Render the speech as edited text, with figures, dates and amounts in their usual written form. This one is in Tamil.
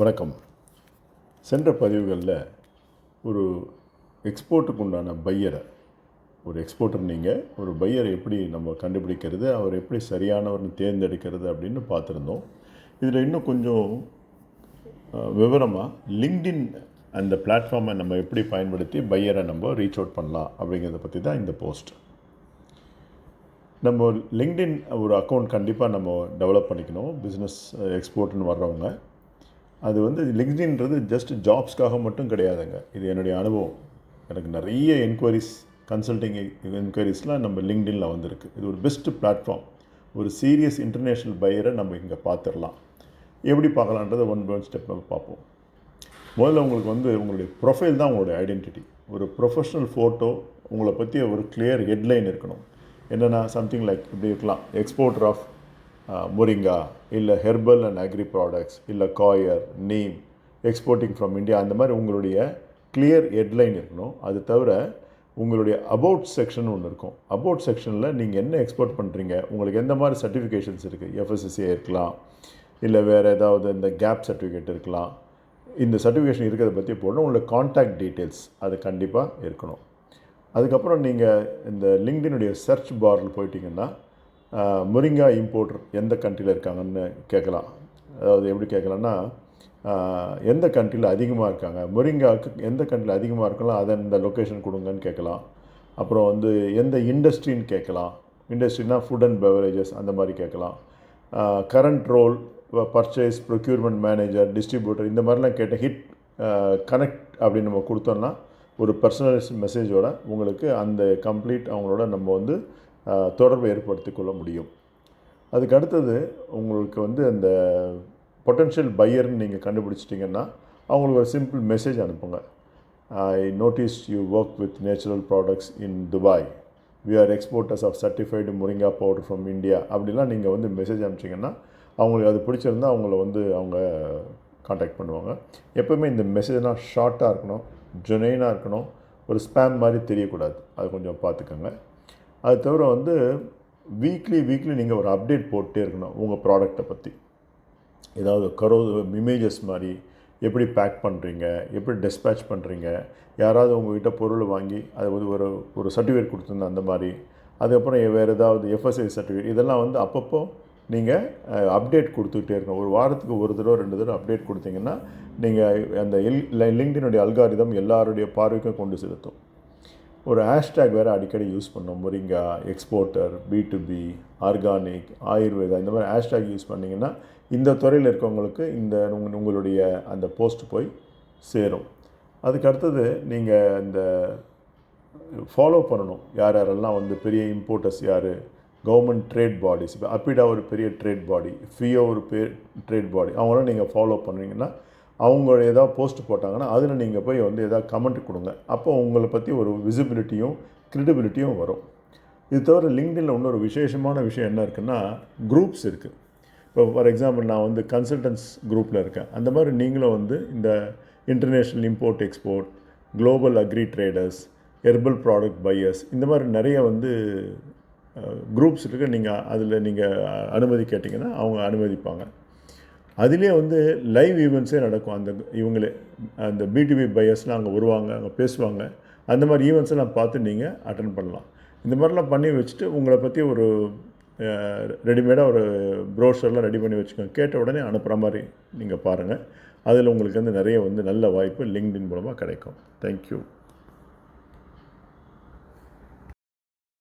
வணக்கம். சென்ற பதிவுகளில் ஒரு எக்ஸ்போர்ட்டுக்கு உண்டான ஒரு எக்ஸ்போர்ட்டர் நீங்கள் ஒரு பையரை எப்படி நம்ம கண்டுபிடிக்கிறது, அவர் எப்படி சரியானவர்னு தேர்ந்தெடுக்கிறது அப்படின்னு பார்த்துருந்தோம். இதில் இன்னும் கொஞ்சம் விவரமாக லிங்க்டின் அந்த பிளாட்ஃபார்மை நம்ம எப்படி பயன்படுத்தி பையரை நம்ம ரீச் அவுட் பண்ணலாம் அப்படிங்கிறத பற்றி தான் இந்த போஸ்ட். நம்ம லிங்க்டின் ஒரு அக்கௌண்ட் கண்டிப்பாக நம்ம டெவலப் பண்ணிக்கணும். பிஸ்னஸ் எக்ஸ்போர்ட்னு வர்றவங்க அது லிங்க்டின்றது ஜஸ்ட் ஜாப்ஸ்க்காக மட்டும் கிடையாதுங்க. இது என்னுடைய அனுபவம். எனக்கு நிறைய கன்சல்டிங் என்கொயரிஸ்லாம் நம்ம லிங்க்டினில் வந்திருக்கு. இது ஒரு பெஸ்ட்டு பிளாட்ஃபார்ம். ஒரு சீரியஸ் இன்டர்நேஷ்னல் பையரை நம்ம இங்கே பார்த்துடலாம். எப்படி பார்க்கலான்றதை ஒன் பை ஒன் ஸ்டெப் நம்ம பார்ப்போம். முதல்ல உங்களுக்கு உங்களுடைய ப்ரொஃபைல் தான் உங்களுடைய ஐடென்டிட்டி. ஒரு ப்ரொஃபஷ்னல் ஃபோட்டோ, உங்களை பற்றி ஒரு கிளியர் ஹெட்லைன் இருக்கணும். என்னென்னா சம்திங் லைக் இப்படி இருக்கலாம்: எக்ஸ்போர்ட்டர் ஆஃப் முரிங்கா, இல்லை ஹெர்பல் அண்ட் அக்ரி ப்ராடக்ட்ஸ், இல்லை coir, neem, exporting from India. அந்த மாதிரி உங்களுடைய கிளியர் ஹெட்லைன் இருக்கணும். அது தவிர உங்களுடைய அபவுட் செக்ஷன் ஒன்று இருக்கும். அபவுட் செக்ஷனில் நீங்கள் என்ன எக்ஸ்போர்ட் பண்ணுறீங்க, உங்களுக்கு எந்த மாதிரி சர்டிஃபிகேஷன்ஸ் இருக்குது, எஃப்எஸ்எஸ்ஏ இருக்கலாம், இல்லை வேறு ஏதாவது இந்த கேப் சர்டிஃபிகேட் இருக்கலாம். இந்த சர்டிஃபிகேஷன் இருக்கிறத பற்றி போடணும். உங்களோட கான்டாக்ட் டீட்டெயில்ஸ் அது கண்டிப்பாக இருக்கணும். அதுக்கப்புறம் நீங்கள் இந்த லிங்க்டினுடைய சர்ச் பாரில் போயிட்டீங்கன்னா முரிங்கா இம்போர்ட்டர் எந்த கண்ட்ரியில் இருக்காங்கன்னு கேட்கலாம். அதாவது எப்படி கேட்கலான்னா, எந்த கண்ட்ரியில் அதிகமாக இருக்காங்க, முரிங்காவுக்கு எந்த கண்ட்ரியில் அதிகமாக இருக்கலாம், அதை இந்த லொக்கேஷன் கொடுங்கன்னு கேட்கலாம். அப்புறம் எந்த இண்டஸ்ட்ரின்னு கேட்கலாம். இண்டஸ்ட்ரினா ஃபுட் அண்ட் பெவரேஜஸ் அந்த மாதிரி கேட்கலாம். Current role, purchase, procurement manager, distributor, இந்த மாதிரிலாம் ஹிட் கனெக்ட் அப்படின்னு நம்ம கொடுத்தோன்னா ஒரு பர்சனலைஸ் மெசேஜோட உங்களுக்கு அந்த கம்ப்ளீட் அவங்களோட நம்ம தொடர்பை ஏற்படுத்தி கொள்ள முடியும். அதுக்கு அடுத்தது உங்களுக்கு அந்த பொட்டன்ஷியல் பையர்னு நீங்கள் கண்டுபிடிச்சிட்டிங்கன்னா அவங்களுக்கு ஒரு சிம்பிள் மெசேஜ் அனுப்புங்க. I notice you work with natural products in Dubai. We are exporters of certified moringa powder from India. அப்படிலாம் நீங்கள் மெசேஜ் அனுப்பிச்சிங்கன்னா அவங்களுக்கு அது பிடிச்சிருந்தா அவங்க காண்டாக்ட் பண்ணுவாங்க. எப்போவுமே இந்த மெசேஜ்னால் ஷார்ட்டாக இருக்கணும், ஜெனுயினாக இருக்கணும், ஒரு ஸ்பேம் மாதிரி தெரியக்கூடாது. அது கொஞ்சம் பார்த்துக்கோங்க. அது தவிர வீக்லி நீங்கள் ஒரு அப்டேட் போட்டே இருக்கணும் உங்கள் ப்ராடக்டை பற்றி. ஏதாவது இமேஜஸ் மாதிரி எப்படி பேக் பண்ணுறீங்க, எப்படி டிஸ்பேட்ச் பண்ணுறீங்க, யாராவது உங்கள்கிட்ட பொருள் வாங்கி அது ஒரு சர்டிஃபிகேட் கொடுத்துருந்தா அந்த மாதிரி. அதுக்கப்புறம் வேறு ஏதாவது எஃப்எஸ்ஐ சர்டிஃபிகேட், இதெல்லாம் அப்பப்போ நீங்கள் அப்டேட் கொடுத்துக்கிட்டே இருக்கணும். ஒரு வாரத்துக்கு ஒரு தடவை 2 தடவை அப்டேட் கொடுத்தீங்கன்னா நீங்கள் அந்த லிங்க்டினுடைய அல்காரிதம் எல்லாருடைய பார்வைக்கும் கொண்டு செலுத்தும். ஒரு ஹேஷ்டேக் வேறு அடிக்கடி யூஸ் பண்ணோம். Moringa, exporter, B2B, organic, Ayurveda, இந்த மாதிரி ஹேஷ்டேக் யூஸ் பண்ணிங்கன்னா இந்த துறையில் இருக்கவங்களுக்கு உங்களுடைய அந்த போஸ்ட் போய் சேரும். அதுக்கு அடுத்தது நீங்கள் இந்த ஃபாலோ பண்ணணும். யாரெல்லாம் பெரிய இம்போர்ட்டர்ஸ் யார், கவர்மெண்ட் ட்ரேட் பாடிஸ், இப்போ அப்பிடா ஒரு பெரிய ட்ரேட் பாடி, ஃபியோ ஒரு ட்ரேட் பாடி, அவங்களாம் நீங்கள் ஃபாலோ பண்ணுறீங்கன்னா அவங்க ஏதாவது போஸ்ட் போட்டாங்கன்னா அதில் நீங்கள் போய் ஏதாவது கமெண்ட் கொடுங்க. அப்போ உங்களை பற்றி ஒரு விசிபிலிட்டியும் க்ரெடிபிலிட்டியும் வரும். இது தவிர லிங்க்டினில் இன்னொரு விசேஷமான விஷயம் என்ன இருக்குன்னா, குரூப்ஸ் இருக்குது. இப்போ ஃபார் எக்ஸாம்பிள் நான் கன்சல்டன்ஸ் குரூப்பில் இருக்கேன். அந்த மாதிரி நீங்களும் இந்த international import export, global agri traders, herbal product buyers, இந்த மாதிரி நிறைய குரூப்ஸ் இருக்குது. நீங்கள் அனுமதி கேட்டிங்கன்னா அவங்க அனுமதிப்பாங்க. அதிலே லைவ் ஈவெண்ட்ஸே நடக்கும். இவங்களே அந்த B2B பையர்ஸ்லாம் அங்கே வருவாங்க, அங்கே பேசுவாங்க. அந்த மாதிரி ஈவெண்ட்ஸெல்லாம் பார்த்து நீங்கள் அட்டென்ட் பண்ணலாம். இந்த மாதிரிலாம் பண்ணி வச்சுட்டு உங்களை பற்றி ஒரு ரெடிமேடாக ஒரு ப்ரோஷர்லாம் ரெடி பண்ணி வச்சுக்கோங்க. கேட்ட உடனே அனுப்புகிற மாதிரி நீங்கள் பாருங்கள். அதில் உங்களுக்கு நிறைய நல்ல வாய்ப்பு லிங்க்டின் மூலமாக கிடைக்கும். தேங்க்யூ.